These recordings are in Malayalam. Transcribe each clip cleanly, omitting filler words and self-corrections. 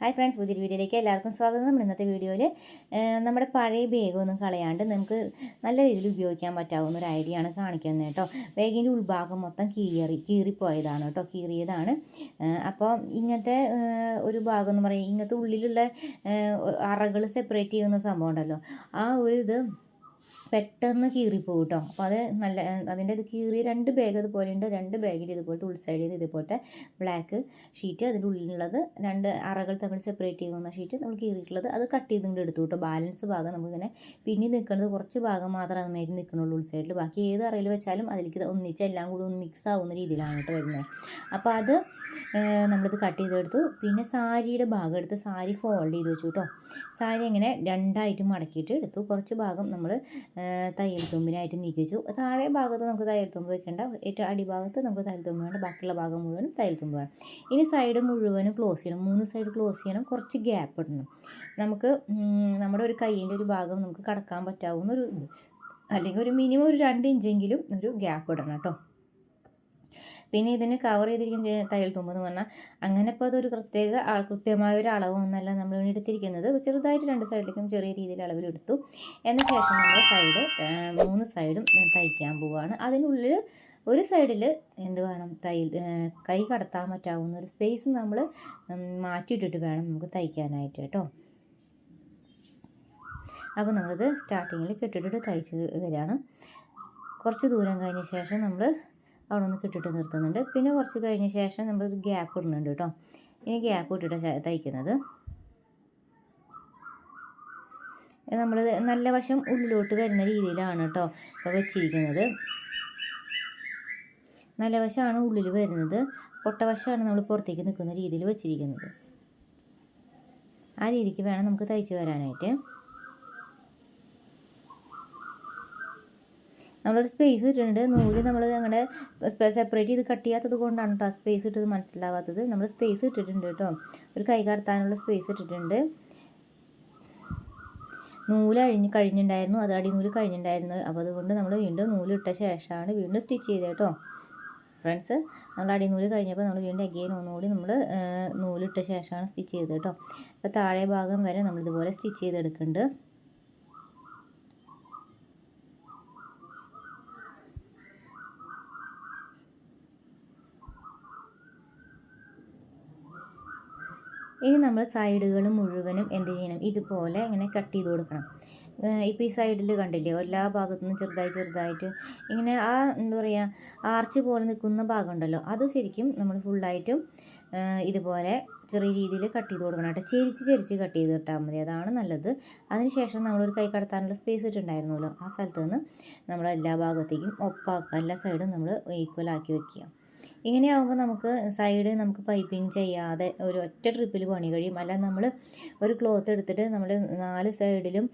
ഹായ് ഫ്രണ്ട്സ്, പുതിയൊരു വീഡിയോയിലേക്ക് എല്ലാവർക്കും സ്വാഗതം. നമ്മൾ ഇന്നത്തെ വീഡിയോയിൽ നമ്മുടെ പഴയ ബാഗൊന്നും കളയാണ്ട് നമുക്ക് നല്ല രീതിയിൽ ഉപയോഗിക്കാൻ പറ്റാവുന്ന ഒരു ഐഡിയ ആണ് കാണിക്കുന്നത് കേട്ടോ. ബാഗിൻ്റെ ഉൾഭാഗം മൊത്തം കീറിപ്പോയതാണ് കേട്ടോ, കീറിയതാണ്. അപ്പോൾ ഇങ്ങനത്തെ ഒരു ഭാഗം എന്ന് പറയുന്നത് ഇങ്ങനത്തെ ഉള്ളിലുള്ള അറകൾ സെപ്പറേറ്റ് ചെയ്യുന്ന സംഭവം ഉണ്ടല്ലോ, ആ ഒരു ഇത് പെട്ടെന്ന് കീറിപ്പോകും കേട്ടോ. അപ്പോൾ അത് നല്ല അതിൻ്റെ ഇത് കീറിയ രണ്ട് ബാഗ് അതുപോലെ ഉണ്ട്. രണ്ട് ബാഗിൽ ഇതുപോലത്തെ ഉൾസൈഡിൽ നിന്ന് ഇതുപോലത്തെ ബ്ലാക്ക് ഷീറ്റ്, അതിൻ്റെ ഉള്ളിലുള്ളത് രണ്ട് അറകൾ തമ്മിൽ സെപ്പറേറ്റ് ചെയ്യുന്ന ഷീറ്റ് നമ്മൾ കീറിയിട്ടുള്ളത് അത് കട്ട് ചെയ്തുകൊണ്ട് എടുത്തു കേട്ടോ. ബാലൻസ് ഭാഗം നമുക്കിങ്ങനെ പിന്നെ നിൽക്കുന്നത് കുറച്ച് ഭാഗം മാത്രമേ അതുമായിട്ട് നിൽക്കണുള്ളൂ ഉൾസൈഡിൽ. ബാക്കി ഏത് അറയിൽ വെച്ചാലും അതിലേക്ക് ഒന്നിച്ച് എല്ലാം കൂടി ഒന്ന് മിക്സ് ആവുന്ന രീതിയിലാണ് കേട്ടോ വരുന്നത്. അപ്പോൾ അത് നമ്മളിത് കട്ട് ചെയ്തെടുത്തു. പിന്നെ സാരിയുടെ ഭാഗം എടുത്ത് സാരി ഫോൾഡ് ചെയ്ത് വെച്ചു കേട്ടോ. സാരി ഇങ്ങനെ രണ്ടായിട്ട് മടക്കിയിട്ട് എടുത്തു. കുറച്ച് ഭാഗം നമ്മൾ തയ്യൽ തുമ്പിനായിട്ട് നീക്കി വെച്ചു. താഴെ ഭാഗത്ത് നമുക്ക് തയ്യൽ തുമ്പ് വെക്കേണ്ട, ഏറ്റവും അടിഭാഗത്ത് നമുക്ക് തയ്യൽ തുമ്പ് വേണ്ട, ബാക്കിയുള്ള ഭാഗം മുഴുവനും തയ്യൽ തുമ്പ് വേണം. ഇനി സൈഡ് മുഴുവനും ക്ലോസ് ചെയ്യണം, 3 സൈഡ് ക്ലോസ് ചെയ്യണം. കുറച്ച് ഗ്യാപ്പ് ഇടണം. നമുക്ക് നമ്മുടെ ഒരു കൈയിൻ്റെ ഒരു ഭാഗം നമുക്ക് കടക്കാൻ പറ്റാവുന്ന ഒരു ഇത്, അല്ലെങ്കിൽ ഒരു മിനിമം ഒരു 2 ഇഞ്ചെങ്കിലും ഒരു ഗ്യാപ്പ് ഇടണം കേട്ടോ. പിന്നെ ഇതിന് കവർ ചെയ്തിരിക്കുന്ന തയ്യൽ തുമ്പ് എന്ന് പറഞ്ഞാൽ അങ്ങനെ ഇപ്പോൾ അതൊരു കൃത്യമായ ഒരു അളവൊന്നല്ല നമ്മൾ എടുത്തിരിക്കുന്നത്. ചെറുതായിട്ട് 2 സൈഡിലേക്കും ചെറിയ രീതിയിൽ അളവിലെടുത്തു. എന്ന ശേഷം നമ്മൾ സൈഡ് 3 സൈഡും തയ്ക്കാൻ പോവുകയാണ്. അതിനുള്ളിൽ ഒരു സൈഡിൽ എന്ത് വേണം, കൈ കടത്താൻ പറ്റാവുന്ന ഒരു സ്പേസ് നമ്മൾ മാറ്റിയിട്ടിട്ട് വേണം നമുക്ക് തയ്ക്കാനായിട്ട് കേട്ടോ. അപ്പോൾ നമ്മളിത് സ്റ്റാർട്ടിങ്ങിൽ കെട്ടിട്ടിട്ട് തയ്ച്ച് വരികയാണ്. കുറച്ച് ദൂരം കഴിഞ്ഞ ശേഷം നമ്മൾ അവിടെ നിന്ന് കിട്ടിട്ട് നിർത്തുന്നുണ്ട്. പിന്നെ കുറച്ച് കഴിഞ്ഞ ശേഷം നമ്മൾ ഗ്യാപ്പ് ഇടുന്നുണ്ട് കേട്ടോ. ഇനി ഗ്യാപ്പ് ഇട്ടിട്ട് തയ്ക്കുന്നത്. നമ്മൾ നല്ല വശം ഉള്ളിലോട്ട് വരുന്ന രീതിയിലാണ് കേട്ടോ ഇപ്പോൾ വെച്ചിരിക്കുന്നത്. നല്ല വശമാണ് ഉള്ളിൽ വരുന്നത്, പൊട്ടവശമാണ് നമ്മൾ പുറത്തേക്ക് നിൽക്കുന്ന രീതിയിൽ വെച്ചിരിക്കുന്നത്. ആ രീതിക്ക് വേണം നമുക്ക് തയ്ച്ച് വരാനായിട്ട്. നമ്മളൊരു സ്പേസ് ഇട്ടിട്ടുണ്ട്. നൂല് നമ്മൾ അങ്ങനെ സെപ്പറേറ്റ് ചെയ്ത് കട്ട് ചെയ്യാത്തത് കൊണ്ടാണ് കേട്ടോ സ്പേസ് ഇട്ടത് മനസ്സിലാവാത്തത്. നമ്മൾ സ്പേസ് ഇട്ടിട്ടുണ്ട് കേട്ടോ, ഒരു കൈ കടത്താനുള്ള സ്പേസ് ഇട്ടിട്ടുണ്ട്. നൂല് കഴിഞ്ഞിട്ടുണ്ടായിരുന്നു, അത് അടിനൂല് കഴിഞ്ഞിട്ടുണ്ടായിരുന്നു. അപ്പോൾ അതുകൊണ്ട് നമ്മൾ വീണ്ടും നൂലിട്ട ശേഷമാണ് വീണ്ടും സ്റ്റിച്ച് ചെയ്തത് കേട്ടോ ഫ്രണ്ട്സ്. നമ്മൾ അടിനൂല് കഴിഞ്ഞപ്പോൾ നമ്മൾ വീണ്ടും അഗെയിൻ ഒന്നുകൂടി നമ്മൾ നൂലിട്ട ശേഷമാണ് സ്റ്റിച്ച് ചെയ്തത് കേട്ടോ. അപ്പോൾ താഴെ ഭാഗം വരെ നമ്മളിതുപോലെ സ്റ്റിച്ച് ചെയ്തെടുക്കുന്നുണ്ട്. ഇനി നമ്മൾ സൈഡുകൾ മുഴുവനും എന്ത് ചെയ്യണം, ഇതുപോലെ ഇങ്ങനെ കട്ട് ചെയ്ത് കൊടുക്കണം. ഇപ്പോൾ ഈ സൈഡിൽ കണ്ടില്ലേ, എല്ലാ ഭാഗത്തു നിന്നും ചെറുതായിട്ട് ഇങ്ങനെ എന്താ പറയുക, ആർച്ച് പോലെ നിൽക്കുന്ന ഭാഗം ഉണ്ടല്ലോ, അത് ശരിക്കും നമ്മൾ ഫുള്ളായിട്ടും ഇതുപോലെ ചെറിയ രീതിയിൽ കട്ട് ചെയ്ത് കൊടുക്കണം കേട്ടോ. ചെരിച്ച് കട്ട് ചെയ്ത് ഇട്ടാൽ മതി, അതാണ് നല്ലത്. അതിനുശേഷം നമ്മളൊരു കൈ കടത്താനുള്ള സ്പേസ് ഇട്ടുണ്ടായിരുന്നല്ലോ, ആ സ്ഥലത്ത് നിന്ന് നമ്മൾ എല്ലാ ഭാഗത്തേക്കും ഒപ്പാക്കുക, എല്ലാ സൈഡും നമ്മൾ ഈക്വലാക്കി വെക്കുക. ഇങ്ങനെയാകുമ്പോൾ നമുക്ക് സൈഡ് നമുക്ക് പൈപ്പിംഗ് ചെയ്യാതെ ഒരു ഒറ്റ ട്രിപ്പിൽ പണി കഴിയും. അല്ല നമ്മൾ ഒരു ക്ലോത്ത് എടുത്തിട്ട് നമ്മൾ 4 സൈഡിലും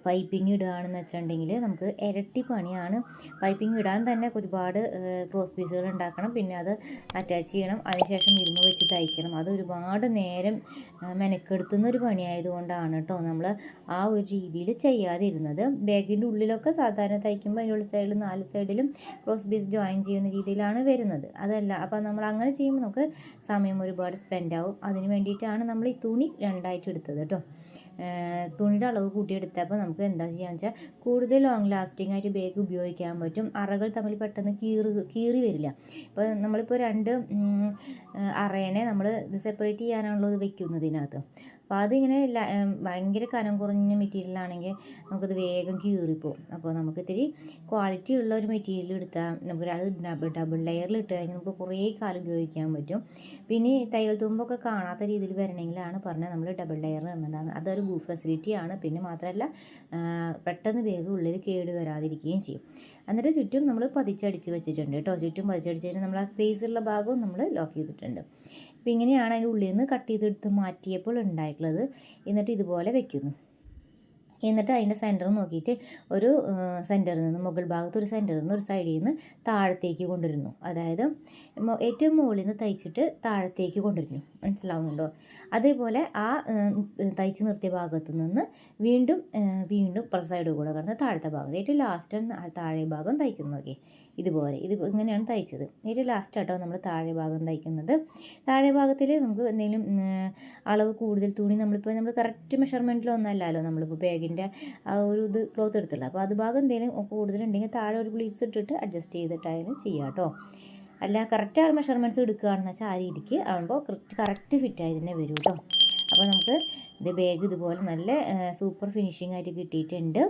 പൈപ്പിംഗ് ഇടുകയാണെന്ന് വെച്ചിട്ടുണ്ടെങ്കിൽ നമുക്ക് ഇരട്ടി പണിയാണ്. പൈപ്പിംഗ് ഇടാൻ തന്നെ ഒരുപാട് ക്രോസ് പീസുകൾ ഉണ്ടാക്കണം, പിന്നെ അത് അറ്റാച്ച് ചെയ്യണം, അതിനുശേഷം ഇരുമ്പ് വെച്ച് തയ്ക്കണം. അത് ഒരുപാട് നേരം മെനക്കെടുത്തുന്ന ഒരു പണിയായതുകൊണ്ടാണ് കേട്ടോ നമ്മൾ ആ ഒരു രീതിയിൽ ചെയ്യാതിരുന്നത്. ബാഗിൻ്റെ ഉള്ളിലൊക്കെ സാധാരണ തയ്ക്കുമ്പോൾ അതിനുള്ള സൈഡിൽ 4 സൈഡിലും ക്രോസ് പീസ് ജോയിൻ ചെയ്യുന്ന രീതിയിലാണ് വരുന്നത്. അതല്ല, അപ്പോൾ നമ്മൾ അങ്ങനെ ചെയ്യുമ്പോൾ നമുക്ക് സമയം ഒരുപാട് സ്പെൻഡ് ആവും. അതിന് വേണ്ടിയിട്ടാണ് നമ്മൾ ഈ തുണി 2ആയിട്ട് എടുത്തത് കേട്ടോ. തുണിയുടെ അളവ് കൂട്ടിയെടുത്തപ്പോൾ നമുക്ക് എന്താ ചെയ്യാന്ന് വെച്ചാൽ കൂടുതൽ ലോങ് ലാസ്റ്റിംഗ് ആയിട്ട് ബാഗ് ഉപയോഗിക്കാൻ പറ്റും. അറകൾ തമ്മിൽ പെട്ടെന്ന് കീറി വരില്ല. ഇപ്പോൾ നമ്മളിപ്പോൾ 2 അറേനെ നമ്മൾ സെപ്പറേറ്റ് ചെയ്യാനാണല്ലോ ഇത് വെക്കുന്നതിനകത്ത്. അപ്പോൾ അതിങ്ങനെ ഭയങ്കര കനം കുറഞ്ഞ മെറ്റീരിയലാണെങ്കിൽ നമുക്കത് വേഗം കീറിപ്പോവും. അപ്പോൾ നമുക്ക് ഇത്തിരി ക്വാളിറ്റി ഉള്ള ഒരു മെറ്റീരിയൽ എടുത്താൽ നമുക്ക് അത് ഡബിൾ ലെയറിൽ ഇട്ട് കഴിഞ്ഞാൽ നമുക്ക് കുറേ കാലം ഉപയോഗിക്കാൻ പറ്റും. പിന്നെ തയ്യൽ തുമ്പൊക്കെ കാണാത്ത രീതിയിൽ വരണമെങ്കിലാണ് പറഞ്ഞാൽ നമ്മൾ ഡബിൾ ലെയർ ഇടുന്നതാണ്. അതൊരു ഗുഡ് ഫെസിലിറ്റിയാണ്. പിന്നെ മാത്രമല്ല പെട്ടെന്ന് വേഗം ഉള്ളിൽ കേട് വരാതിരിക്കുകയും ചെയ്യും. എന്നിട്ട് ചുറ്റും നമ്മൾ പതിച്ചടിച്ച് വെച്ചിട്ടുണ്ട് കേട്ടോ. ചുറ്റും പതിച്ചടിച്ചിട്ട് നമ്മൾ ആ സ്പേസുള്ള ഭാഗവും നമ്മൾ ലോക്ക് ചെയ്തിട്ടുണ്ട്. അപ്പോൾ ഇങ്ങനെയാണ് അതിൻ്റെ ഉള്ളിൽ നിന്ന് കട്ട് ചെയ്തെടുത്ത് മാറ്റിയപ്പോൾ ഉണ്ടായിട്ടുള്ളത്. എന്നിട്ട് ഇതുപോലെ വെക്കുന്നു. എന്നിട്ട് അതിൻ്റെ സെൻറ്റർ നോക്കിയിട്ട് ഒരു സെൻറ്ററിൽ നിന്ന് മുകൾ ഭാഗത്ത് ഒരു സെൻറ്ററിൽ നിന്ന് ഒരു സൈഡിൽ നിന്ന് താഴത്തേക്ക് കൊണ്ടുവരുന്നു. അതായത് ഏറ്റവും മുകളിൽ നിന്ന് തയ്ച്ചിട്ട് താഴത്തേക്ക് കൊണ്ടുവരുന്നു. മനസ്സിലാവുന്നുണ്ടോ? അതേപോലെ ആ തയ്ച്ച് നിർത്തിയ ഭാഗത്തു നിന്ന് വീണ്ടും സൈഡ് കൂടെ കടന്ന് താഴത്തെ ഭാഗത്ത് ഏറ്റവും ലാസ്റ്റ് താഴെ ഭാഗം തയ്ക്കുന്നു. ഓക്കെ, ഇതുപോലെ ഇങ്ങനെയാണ് തയ്ച്ചത്. ഏറ്റവും ലാസ്റ്റ് ആട്ടോ നമ്മൾ താഴെ ഭാഗം തയ്ക്കുന്നത്. താഴെ ഭാഗത്തിൽ നമുക്ക് എന്തെങ്കിലും അളവ് കൂടുതൽ തുണി നമ്മൾ കറക്റ്റ് മെഷർമെൻറ്റിലൊന്നല്ലല്ലോ നമ്മളിപ്പോൾ ബാഗിൻ്റെ ആ ഒരു ഇത് ക്ലോത്ത് എടുത്തുള്ളത്. അപ്പോൾ അത് ഭാഗം എന്തെങ്കിലും കൂടുതലുണ്ടെങ്കിൽ താഴെ ഒരു പ്ലീറ്റ്സ് ഇട്ടിട്ട് അഡ്ജസ്റ്റ് ചെയ്തിട്ടായാലും ചെയ്യാം കേട്ടോ. അല്ല കറക്റ്റ് മെഷർമെൻറ്റ്സ് എടുക്കുകയാണെന്ന് വെച്ചാൽ ആ രീതിക്ക് ആകുമ്പോൾ കറക്റ്റ് ഫിറ്റായി തന്നെ വരും കേട്ടോ. അപ്പോൾ നമുക്ക് ഇത് ബാഗ് ഇതുപോലെ നല്ല സൂപ്പർ ഫിനിഷിംഗ് ആയിട്ട് കിട്ടിയിട്ടുണ്ട്.